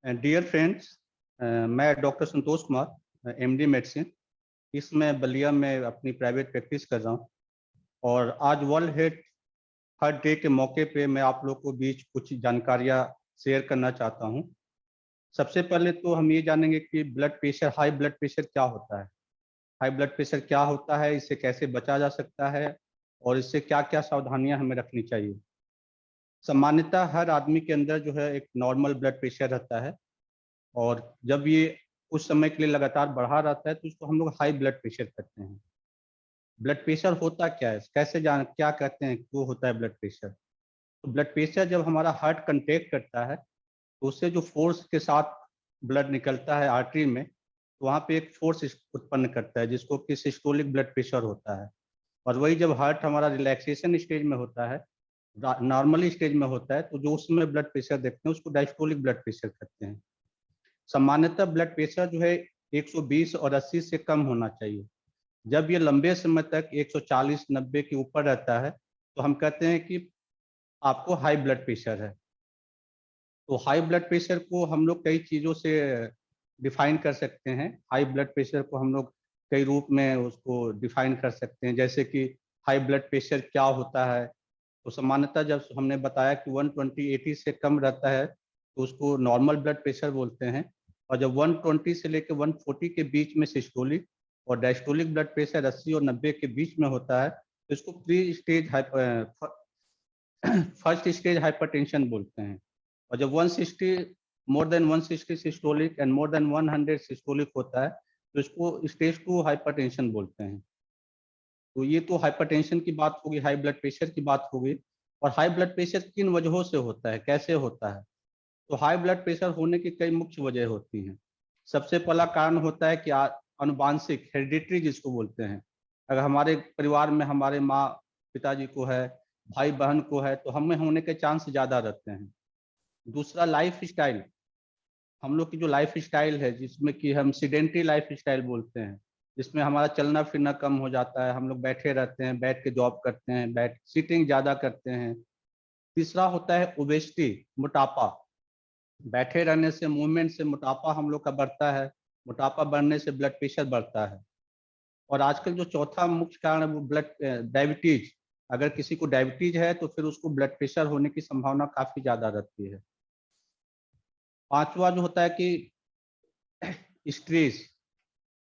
Dear friends, मैं doctor Santosh Kumar, MD medicine. इसमें बलिया में अपनी प्राइवेट प्रैक्टिस कर रहा हूँ और आज वर्ल्ड हार्ट डे के मौके पे मैं आप लोग को बीच कुछ जानकारियाँ शेयर करना चाहता हूँ। सबसे पहले तो हम ये जानेंगे कि हाई ब्लड प्रेशर क्या होता है। हाई ब्लड प्रेशर क्या होता है, इससे कैसे बचा जा सकता है और इससे क्या क्या सावधानियां हमें रखनी चाहिए। सामान्यतः हर आदमी के अंदर जो है एक नॉर्मल ब्लड प्रेशर रहता है और जब ये कुछ समय के लिए लगातार बढ़ा रहता है तो इसको हम लोग हाई ब्लड प्रेशर कहते हैं। ब्लड प्रेशर होता क्या है, कैसे जान क्या कहते हैं क्यों होता है ब्लड प्रेशर। तो ब्लड प्रेशर जब हमारा हार्ट कंट्रैक्ट करता है तो उससे जो फोर्स के साथ ब्लड निकलता है आर्टरी में, तो वहाँ पे एक फोर्स उत्पन्न करता है जिसको कि सिस्टोलिक ब्लड प्रेशर होता है। और वही जब हार्ट हमारा रिलैक्सेशन स्टेज में होता है, नॉर्मली स्टेज में होता है, तो जो उसमें ब्लड प्रेशर देखते हैं उसको डायस्टोलिक ब्लड प्रेशर कहते हैं। सामान्यतः ब्लड प्रेशर जो है 120 और 80 से कम होना चाहिए। जब ये लंबे समय तक 140-90 के ऊपर रहता है तो हम कहते हैं कि आपको हाई ब्लड प्रेशर है। तो हाई ब्लड प्रेशर को हम लोग कई चीज़ों से डिफाइन कर सकते हैं। हाई ब्लड प्रेशर को हम लोग कई रूप में उसको डिफाइन कर सकते हैं, जैसे कि हाई ब्लड प्रेशर क्या होता है। तो सामान्यतः जब हमने बताया कि 120/80 से कम रहता है तो उसको नॉर्मल ब्लड प्रेशर बोलते हैं। और जब 120 से लेकर 140 के बीच में सिस्टोलिक और डायस्टोलिक ब्लड प्रेशर 80 और 90 के बीच में होता है तो इसको फर्स्ट स्टेज हाइपरटेंशन बोलते हैं। और जब 160 more than 160 systolic and more than 100 systolic होता है तो इसको स्टेज 2 हाइपरटेंशन बोलते हैं। तो ये तो हाइपरटेंशन की बात होगी, हाई ब्लड प्रेशर की बात होगी। और हाई ब्लड प्रेशर किन वजहों से होता है, कैसे होता है। तो हाई ब्लड प्रेशर होने की कई मुख्य वजह होती हैं। सबसे पहला कारण होता है कि अनुवांशिक, हेरिडिटरी जिसको बोलते हैं। अगर हमारे परिवार में हमारे माँ पिताजी को है, भाई बहन को है, तो हमें होने के चांस ज़्यादा रहते हैं। दूसरा लाइफ स्टाइल, हम लोग की जो लाइफ स्टाइल है जिसमें कि हम सीडेंटरी लाइफ स्टाइल बोलते हैं, जिसमें हमारा चलना फिरना कम हो जाता है, हम लोग बैठे रहते हैं, बैठ के जॉब करते हैं, बैठ सीटिंग ज़्यादा करते हैं। तीसरा होता है ओबेसिटी, मोटापा। बैठे रहने से, मूवमेंट से मोटापा हम लोग का बढ़ता है। मोटापा बढ़ने से ब्लड प्रेशर बढ़ता है। और आजकल जो चौथा मुख्य कारण है वो डायबिटीज। अगर किसी को डायबिटीज है तो फिर उसको ब्लड प्रेशर होने की संभावना काफी ज्यादा रहती है। पांचवा जो होता है कि स्ट्रेस।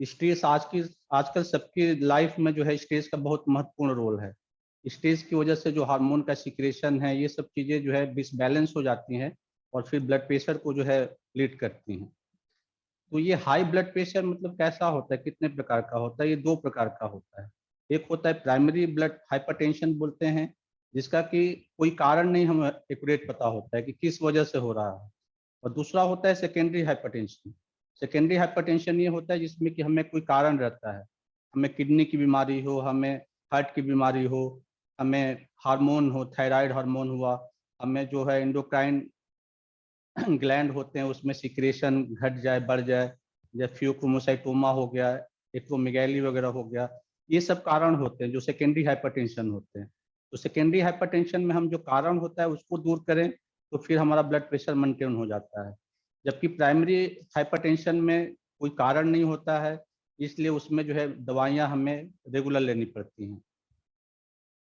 स्ट्रेस आजकल सबकी लाइफ में जो है स्ट्रेस का बहुत महत्वपूर्ण रोल है। स्ट्रेस की वजह से जो हार्मोन का सिक्रेशन है, ये सब चीजें जो है डिसबैलेंस हो जाती हैं और फिर ब्लड प्रेशर को जो है लीड करती हैं। तो ये हाई ब्लड प्रेशर मतलब कैसा होता है, कितने प्रकार का होता है। ये दो प्रकार का होता है। एक होता है प्राइमरी ब्लड हाइपरटेंशन बोलते हैं, जिसका कि कोई कारण नहीं हमें एक्यूरेट पता होता है कि किस वजह से हो रहा है। और दूसरा होता है सेकेंडरी हाइपरटेंशन। सेकेंडरी हाइपरटेंशन ये होता है जिसमें कि हमें कोई कारण रहता है, हमें किडनी की बीमारी हो, हमें हार्ट की बीमारी हो, हमें हार्मोन हो, थायराइड हार्मोन हुआ, हमें जो है एंडोक्राइन ग्लैंड होते हैं उसमें सिक्रेशन घट जाए, बढ़ जाए, या फ्यूक्रोमोसाइटोमा हो गया, एक्रोमेगैली वगैरह हो गया। ये सब कारण होते हैं जो सेकेंडरी हाइपरटेंशन होते हैं। तो सेकेंडरी हाइपरटेंशन में हम जो कारण होता है उसको दूर करें तो फिर हमारा ब्लड प्रेशर मेंटेन हो जाता है। जबकि प्राइमरी हाइपरटेंशन में कोई कारण नहीं होता है, इसलिए उसमें जो है दवाइयाँ हमें रेगुलर लेनी पड़ती हैं।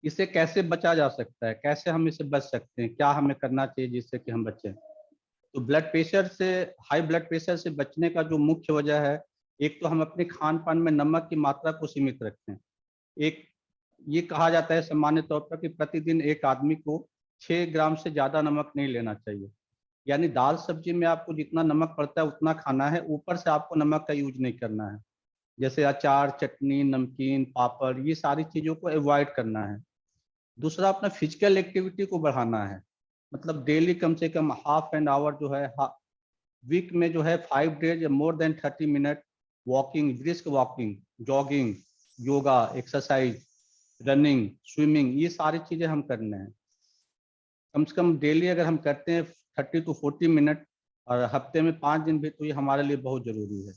इससे कैसे बचा जा सकता है, कैसे हम इससे बच सकते हैं, क्या हमें करना चाहिए जिससे कि हम बचें। तो ब्लड प्रेशर से, हाई ब्लड प्रेशर से बचने का जो मुख्य वजह है, एक तो हम अपने खान पान में नमक की मात्रा को सीमित रखें। एक ये कहा जाता है सामान्य तौर पर कि प्रतिदिन एक आदमी को 6 ग्राम से ज़्यादा नमक नहीं लेना चाहिए। यानी दाल सब्जी में आपको जितना नमक पड़ता है उतना खाना है, ऊपर से आपको नमक का यूज नहीं करना है। जैसे अचार, चटनी, नमकीन, पापड़, ये सारी चीज़ों को अवॉइड करना है। दूसरा, अपना फिजिकल एक्टिविटी को बढ़ाना है। मतलब डेली कम से कम हाफ एन आवर जो है, वीक में जो है 5 days more than 30 minute walking, brisk walking, jogging, yoga, exercise, running, swimming, ये सारी चीजें हम करने हैं। कम से कम डेली अगर हम करते हैं 30 to 40 मिनट और हफ्ते में 5 दिन भी, तो ये हमारे लिए बहुत जरूरी है।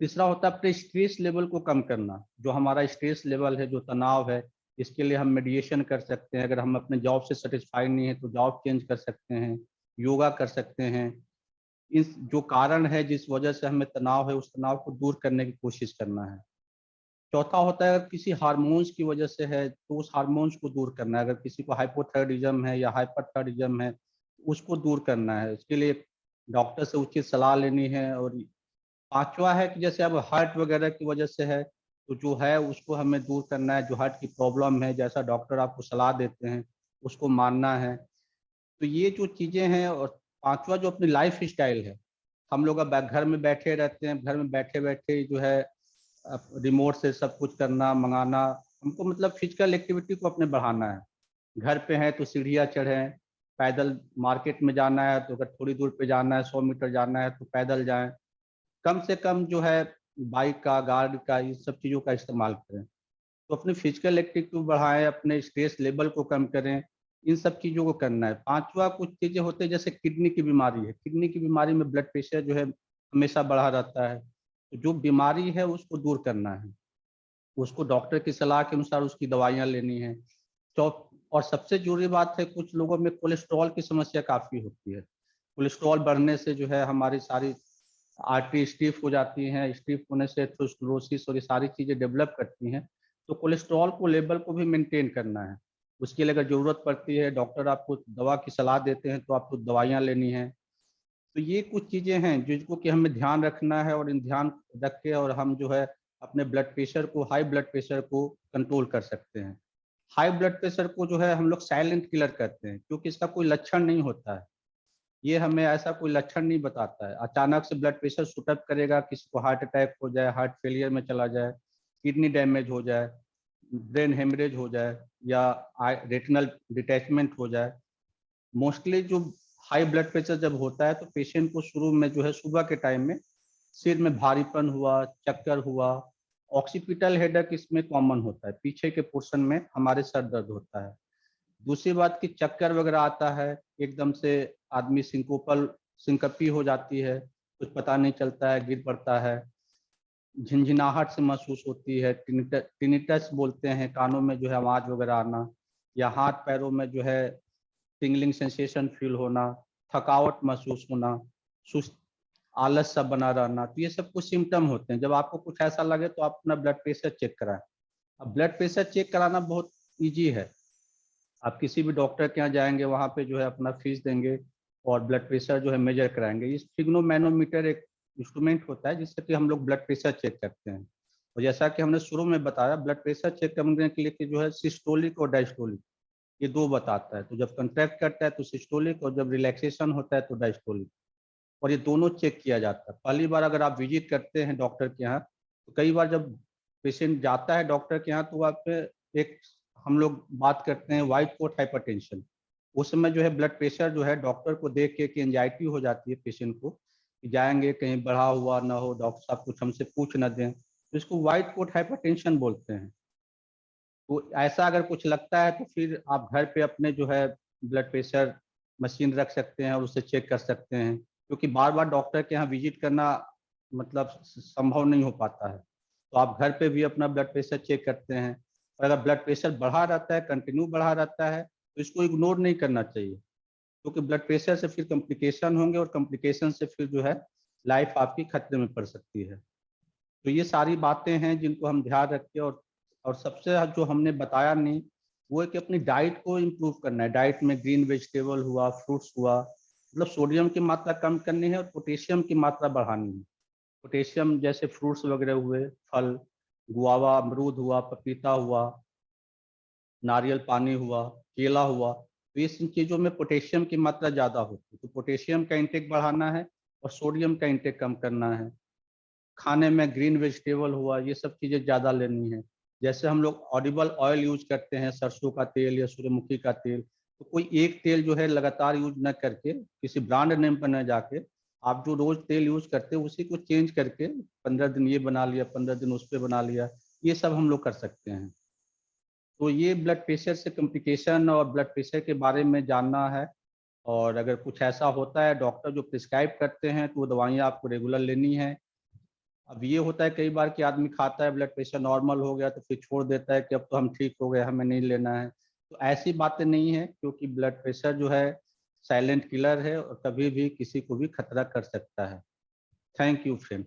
तीसरा होता है अपने स्ट्रेस लेवल को कम करना। जो हमारा स्ट्रेस लेवल है, जो तनाव है, इसके लिए हम मेडिटेशन कर सकते हैं। अगर हम अपने जॉब से सेटिस्फाई नहीं है तो जॉब चेंज कर सकते हैं, योगा कर सकते हैं, इस जो कारण है जिस वजह से हमें तनाव है, उस तनाव को दूर करने की कोशिश करना है। चौथा होता है, अगर किसी हार्मोन्स की वजह से है तो उस हार्मोन्स को दूर करना है। अगर किसी को हाइपोथायराइडिज्म है या हाइपरथायराइडिज्म है, उसको दूर करना है। इसके लिए डॉक्टर से उचित सलाह लेनी है। और पांचवा है कि जैसे अब हार्ट वगैरह की वजह से है, तो जो है उसको हमें दूर करना है। जो हार्ट की प्रॉब्लम है, जैसा डॉक्टर आपको सलाह देते हैं उसको मानना है। तो ये जो चीजें हैं। और पांचवा जो अपनी लाइफ स्टाइल है, हम लोग अब घर में बैठे रहते हैं, घर में बैठे बैठे जो है रिमोट से सब कुछ करना, मंगाना। हमको मतलब फिजिकल एक्टिविटी को अपने बढ़ाना है। घर पे हैं तो सीढ़ियाँ चढ़ें, पैदल मार्केट में जाना है तो अगर थोड़ी दूर पे जाना है, 100 मीटर जाना है तो पैदल जाएं। कम से कम जो है बाइक का, गाड़ी का, ये सब चीज़ों का इस्तेमाल करें। तो अपनी फिजिकल एक्टिविटी बढ़ाएं, अपने स्ट्रेस लेवल को कम करें। इन सब चीज़ों को करना है। पांचवा कुछ चीज़ें होते हैं, जैसे किडनी की बीमारी है। किडनी की बीमारी में ब्लड प्रेशर जो है हमेशा बढ़ा रहता है। तो जो बीमारी है उसको दूर करना है, उसको डॉक्टर की सलाह के अनुसार उसकी दवाइयाँ लेनी है। और सबसे जरूरी बात है, कुछ लोगों में कोलेस्ट्रॉल की समस्या काफ़ी होती है। कोलेस्ट्रॉल बढ़ने से जो है हमारी सारी आर्टरी स्टिफ हो जाती हैं। स्टिफ होने से एथेरोस्क्लेरोसिस और ये सारी चीज़ें डेवलप करती हैं। तो कोलेस्ट्रॉल को लेवल को भी मेंटेन करना है। उसके लिए अगर ज़रूरत पड़ती है, डॉक्टर आपको दवा की सलाह देते हैं तो आपको दवाइयाँ लेनी हैं। तो ये कुछ चीज़ें हैं जिसको कि हमें ध्यान रखना है। और इन ध्यान रख के और हम जो है अपने ब्लड प्रेशर को, हाई ब्लड प्रेशर को कंट्रोल कर सकते हैं। हाई ब्लड प्रेशर को जो है हम लोग साइलेंट किलर कहते हैं, क्योंकि इसका कोई लक्षण नहीं होता है। ये हमें ऐसा कोई लक्षण नहीं बताता है। अचानक से ब्लड प्रेशर शूट अप करेगा, किसी को हार्ट अटैक हो जाए, हार्ट फेलियर में चला जाए, किडनी डैमेज हो जाए, ब्रेन हेमरेज हो जाए, या रेटिनल डिटैचमेंट हो जाए। मोस्टली जो हाई ब्लड प्रेशर जब होता है तो पेशेंट को शुरू में जो है सुबह के टाइम में सिर में भारीपन हुआ, चक्कर हुआ, ऑक्सीपिटल हेडेक इसमें कॉमन होता है। पीछे के पोर्शन में हमारे सर दर्द होता है। दूसरी बात की चक्कर वगैरह आता है, एकदम से आदमी सिंकपी हो जाती है, कुछ पता नहीं चलता है, गिर पड़ता है। झिनझिनाहट से महसूस होती है, टिनिटस बोलते हैं, कानों में जो है आवाज वगैरह आना, या हाथ पैरों में जो है टिंगलिंग सेंसेशन फील होना, थकावट महसूस होना, सुस्त, आलस सा बना रहना। तो ये सब कुछ सिम्टम होते हैं। जब आपको कुछ ऐसा लगे तो आप अपना ब्लड प्रेशर चेक कराएं। अब ब्लड प्रेशर चेक कराना बहुत ईजी है। आप किसी भी डॉक्टर के यहाँ जाएंगे, वहाँ पे जो है अपना फीस देंगे और ब्लड प्रेशर जो है मेजर कराएंगे। इस फिग्नोमैनोमीटर एक इंस्ट्रूमेंट होता है जिससे कि हम लोग ब्लड प्रेशर चेक करते हैं। और जैसा कि हमने शुरू में बताया, ब्लड प्रेशर चेक करने के लिए कि जो है सिस्टोलिक और डायस्टोलिक, ये दो बताता है। तो जब कंट्रैक्ट करता है तो सिस्टोलिक, और जब रिलैक्सेशन होता है तो डायस्टोलिक। और ये दोनों चेक किया जाता है। पहली बार अगर आप विजिट करते हैं डॉक्टर के यहाँ, तो कई बार जब पेशेंट जाता है डॉक्टर के यहाँ तो वहाँ पे एक हम लोग बात करते हैं व्हाइट कोट हाइपरटेंशन। उस समय जो है ब्लड प्रेशर जो है डॉक्टर को देख के एंजाइटी हो जाती है पेशेंट को, कि जाएंगे कहीं बढ़ा हुआ ना हो, डॉक्टर साहब कुछ हमसे पूछ न दें, तो इसको व्हाइट कोट हाइपरटेंशन बोलते हैं। तो ऐसा अगर कुछ लगता है तो फिर आप घर पे अपने जो है ब्लड प्रेशर मशीन रख सकते हैं और उससे चेक कर सकते हैं। क्योंकि बार बार डॉक्टर के यहाँ विजिट करना मतलब संभव नहीं हो पाता है। तो आप घर पे भी अपना ब्लड प्रेशर चेक करते हैं। और अगर ब्लड प्रेशर बढ़ा रहता है, कंटिन्यू बढ़ा रहता है, तो इसको इग्नोर नहीं करना चाहिए। क्योंकि ब्लड प्रेशर से फिर कॉम्प्लिकेशन होंगे, और कॉम्प्लिकेशन से फिर जो है लाइफ आपकी खतरे में पड़ सकती है। तो ये सारी बातें हैं जिनको हम ध्यान रखें। और सबसे जो हमने बताया नहीं, वो है कि अपनी डाइट को इम्प्रूव करना है। डाइट में ग्रीन वेजिटेबल हुआ, फ्रूट्स हुआ, मतलब सोडियम की मात्रा कम करनी है और पोटेशियम की मात्रा बढ़ानी है। पोटेशियम जैसे फ्रूट्स वगैरह हुए, फल, गुआवा, अमरूद हुआ, पपीता हुआ, नारियल पानी हुआ, केला हुआ, तो इस चीज़ों में पोटेशियम की मात्रा ज़्यादा होती है। तो पोटेशियम का इंटेक बढ़ाना है और सोडियम का इंटेक कम करना है। खाने में ग्रीन वेजिटेबल हुआ, ये सब चीज़ें ज़्यादा लेनी है। जैसे हम लोग ऑडिबल ऑयल यूज करते हैं, सरसों का तेल या सूर्यमुखी का तेल, तो कोई एक तेल जो है लगातार यूज न करके, किसी ब्रांड नेम पर न जाके, आप जो रोज तेल यूज करते हैं उसी को चेंज करके 15 दिन ये बना लिया, 15 दिन उस पर बना लिया, ये सब हम लोग कर सकते हैं। तो ये ब्लड प्रेशर से कॉम्प्लिकेशन और ब्लड प्रेशर के बारे में जानना है। और अगर कुछ ऐसा होता है, डॉक्टर जो प्रिस्क्राइब करते हैं तो वो दवाइयाँ आपको रेगुलर लेनी है। अब ये होता है कई बार कि आदमी खाता है, ब्लड प्रेशर नॉर्मल हो गया तो फिर छोड़ देता है कि अब तो हम ठीक हो गए, हमें नहीं लेना है। तो ऐसी बातें नहीं है, क्योंकि ब्लड प्रेशर जो है साइलेंट किलर है और कभी भी किसी को भी खतरा कर सकता है। Thank you friend.